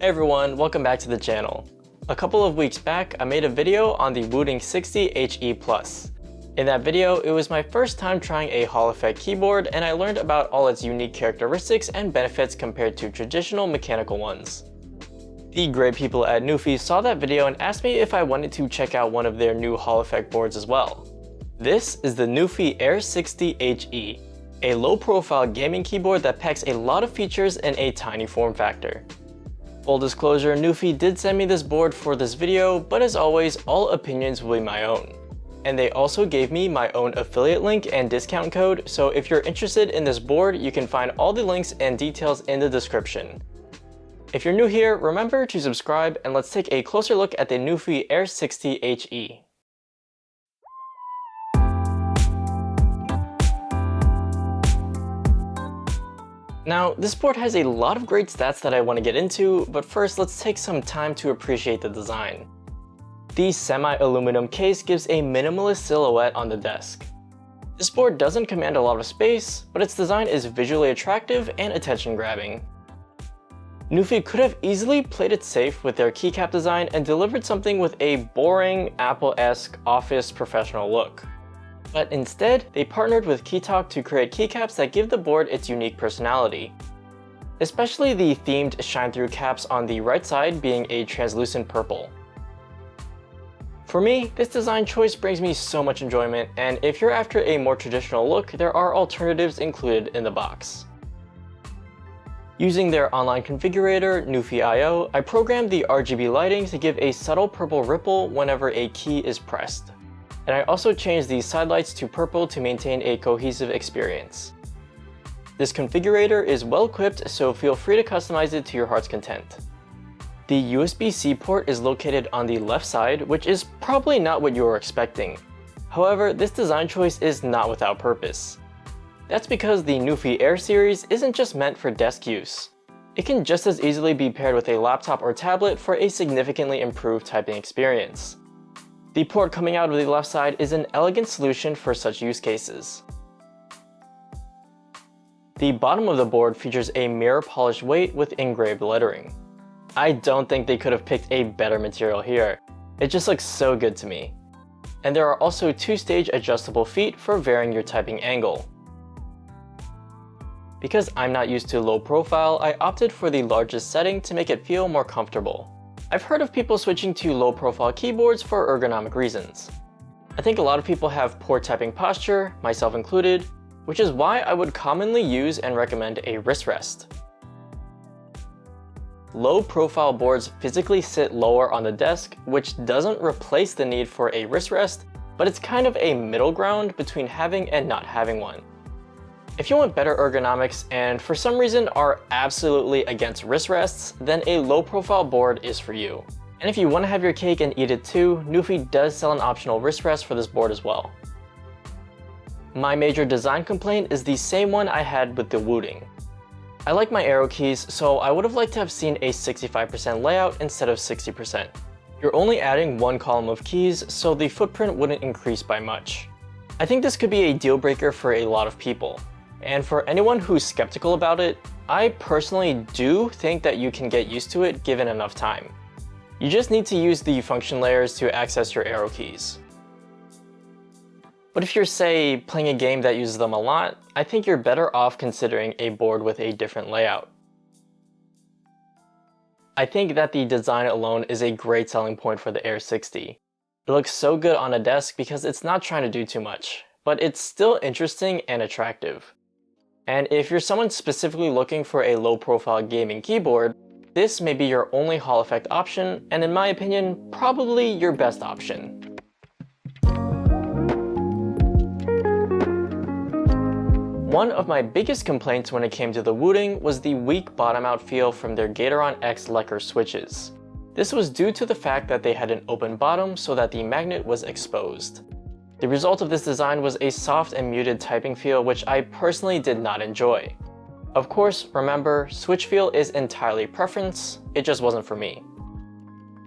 Hey everyone, welcome back to the channel. A couple of weeks back, I made a video on the Air60 HE+. In that video, it was my first time trying a Hall effect keyboard and I learned about all its unique characteristics and benefits compared to traditional mechanical ones. The great people at NuPhy saw that video and asked me if I wanted to check out one of their new Hall effect boards as well. This is the NuPhy Air60 HE, a low-profile gaming keyboard that packs a lot of features in a tiny form factor. Full disclosure, NuPhy did send me this board for this video, but as always, all opinions will be my own. And they also gave me my own affiliate link and discount code, so if you're interested in this board, you can find all the links and details in the description. If you're new here, remember to subscribe and let's take a closer look at the NuPhy Air60 HE. Now, this board has a lot of great stats that I want to get into, but first let's take some time to appreciate the design. The semi-aluminum case gives a minimalist silhouette on the desk. This board doesn't command a lot of space, but its design is visually attractive and attention-grabbing. NuPhy could have easily played it safe with their keycap design and delivered something with a boring, Apple-esque office professional look. But instead, they partnered with KeyTalk to create keycaps that give the board its unique personality. Especially the themed shine-through caps on the right side being a translucent purple. For me, this design choice brings me so much enjoyment, and if you're after a more traditional look, there are alternatives included in the box. Using their online configurator, NuPhy IO, I programmed the RGB lighting to give a subtle purple ripple whenever a key is pressed. And I also changed the side lights to purple to maintain a cohesive experience. This configurator is well equipped, so feel free to customize it to your heart's content. The USB-C port is located on the left side, which is probably not what you were expecting. However, this design choice is not without purpose. That's because the NuPhy Air series isn't just meant for desk use. It can just as easily be paired with a laptop or tablet for a significantly improved typing experience. The port coming out of the left side is an elegant solution for such use cases. The bottom of the board features a mirror polished weight with engraved lettering. I don't think they could have picked a better material here. It just looks so good to me. And there are also two-stage adjustable feet for varying your typing angle. Because I'm not used to low profile, I opted for the largest setting to make it feel more comfortable. I've heard of people switching to low-profile keyboards for ergonomic reasons. I think a lot of people have poor typing posture, myself included, which is why I would commonly use and recommend a wrist rest. Low-profile boards physically sit lower on the desk, which doesn't replace the need for a wrist rest, but it's kind of a middle ground between having and not having one. If you want better ergonomics and for some reason are absolutely against wrist rests, then a low-profile board is for you. And if you want to have your cake and eat it too, NuPhy does sell an optional wrist rest for this board as well. My major design complaint is the same one I had with the Wooting. I like my arrow keys, so I would have liked to have seen a 65% layout instead of 60%. You're only adding one column of keys, so the footprint wouldn't increase by much. I think this could be a deal breaker for a lot of people. And for anyone who's skeptical about it, I personally do think that you can get used to it given enough time. You just need to use the function layers to access your arrow keys. But if you're, say, playing a game that uses them a lot, I think you're better off considering a board with a different layout. I think that the design alone is a great selling point for the Air60. It looks so good on a desk because it's not trying to do too much, but it's still interesting and attractive. And if you're someone specifically looking for a low-profile gaming keyboard, this may be your only Hall effect option, and in my opinion, probably your best option. One of my biggest complaints when it came to the Wooting was the weak bottom-out feel from their Gateron X lacquer switches. This was due to the fact that they had an open bottom so that the magnet was exposed. The result of this design was a soft and muted typing feel, which I personally did not enjoy. Of course, remember, switch feel is entirely preference, it just wasn't for me.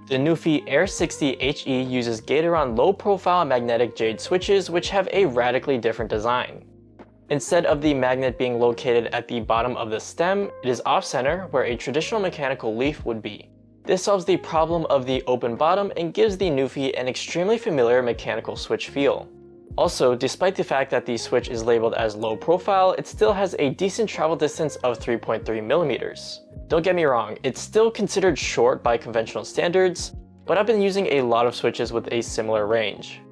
The NuPhy Air60 HE uses Gateron low-profile magnetic jade switches which have a radically different design. Instead of the magnet being located at the bottom of the stem, it is off-center where a traditional mechanical leaf would be. This solves the problem of the open bottom and gives the NuPhy an extremely familiar mechanical switch feel. Also, despite the fact that the switch is labeled as low profile, it still has a decent travel distance of 3.3 millimeters. Don't get me wrong, it's still considered short by conventional standards, but I've been using a lot of switches with a similar range.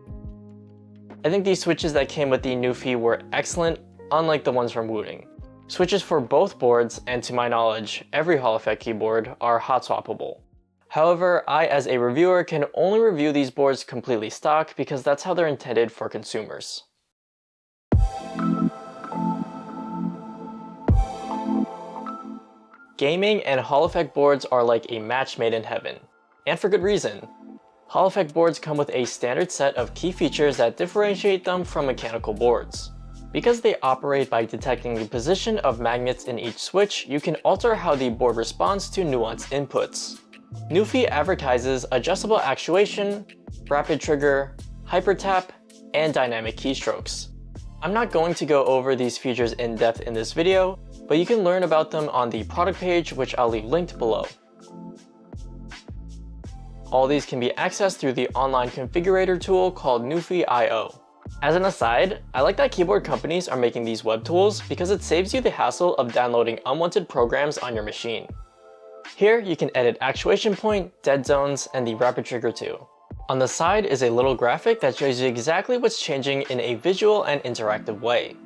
I think these switches that came with the NuPhy were excellent, unlike the ones from Wooting. Switches for both boards, and to my knowledge, every Hall effect keyboard, are hot swappable. However, I as a reviewer can only review these boards completely stock because that's how they're intended for consumers. Gaming and Hall effect boards are like a match made in heaven. And for good reason. Hall effect boards come with a standard set of key features that differentiate them from mechanical boards. Because they operate by detecting the position of magnets in each switch, you can alter how the board responds to nuanced inputs. NuPhy advertises adjustable actuation, rapid trigger, hyper tap, and dynamic keystrokes. I'm not going to go over these features in depth in this video, but you can learn about them on the product page, which I'll leave linked below. All these can be accessed through the online configurator tool called NuPhy IO. As an aside, I like that keyboard companies are making these web tools because it saves you the hassle of downloading unwanted programs on your machine. Here you can edit actuation point, dead zones, and the rapid trigger too. On the side is a little graphic that shows you exactly what's changing in a visual and interactive way.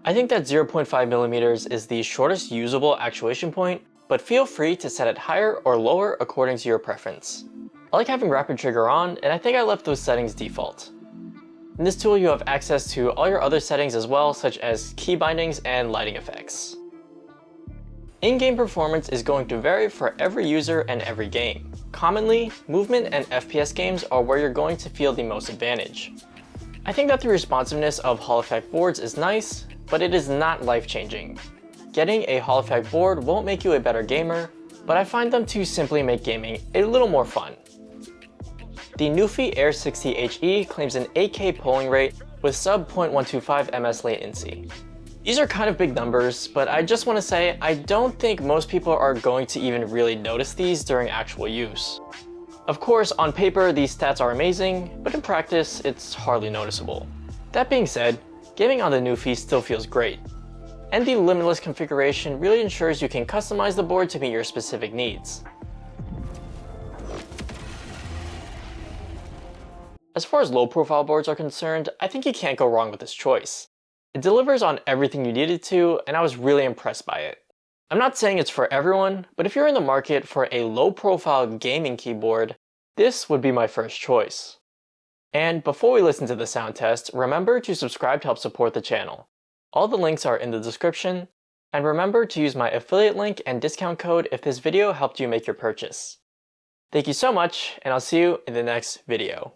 I think that 0.5mm is the shortest usable actuation point, but feel free to set it higher or lower according to your preference. I like having rapid trigger on, and I think I left those settings default. In this tool you have access to all your other settings as well, such as key bindings and lighting effects. In-game performance is going to vary for every user and every game. Commonly, movement and FPS games are where you're going to feel the most advantage. I think that the responsiveness of Hall effect boards is nice, but it is not life-changing. Getting a Hall effect board won't make you a better gamer, but I find them to simply make gaming a little more fun. The NuPhy Air60 HE claims an 8K polling rate with sub 0.125 ms latency. These are kind of big numbers, but I just want to say I don't think most people are going to even really notice these during actual use. Of course, on paper these stats are amazing, but in practice it's hardly noticeable. That being said, gaming on the NuPhy still feels great. And the limitless configuration really ensures you can customize the board to meet your specific needs. As far as low-profile boards are concerned, I think you can't go wrong with this choice. It delivers on everything you needed to, and I was really impressed by it. I'm not saying it's for everyone, but if you're in the market for a low-profile gaming keyboard, this would be my first choice. And before we listen to the sound test, remember to subscribe to help support the channel. All the links are in the description, and remember to use my affiliate link and discount code if this video helped you make your purchase. Thank you so much, and I'll see you in the next video.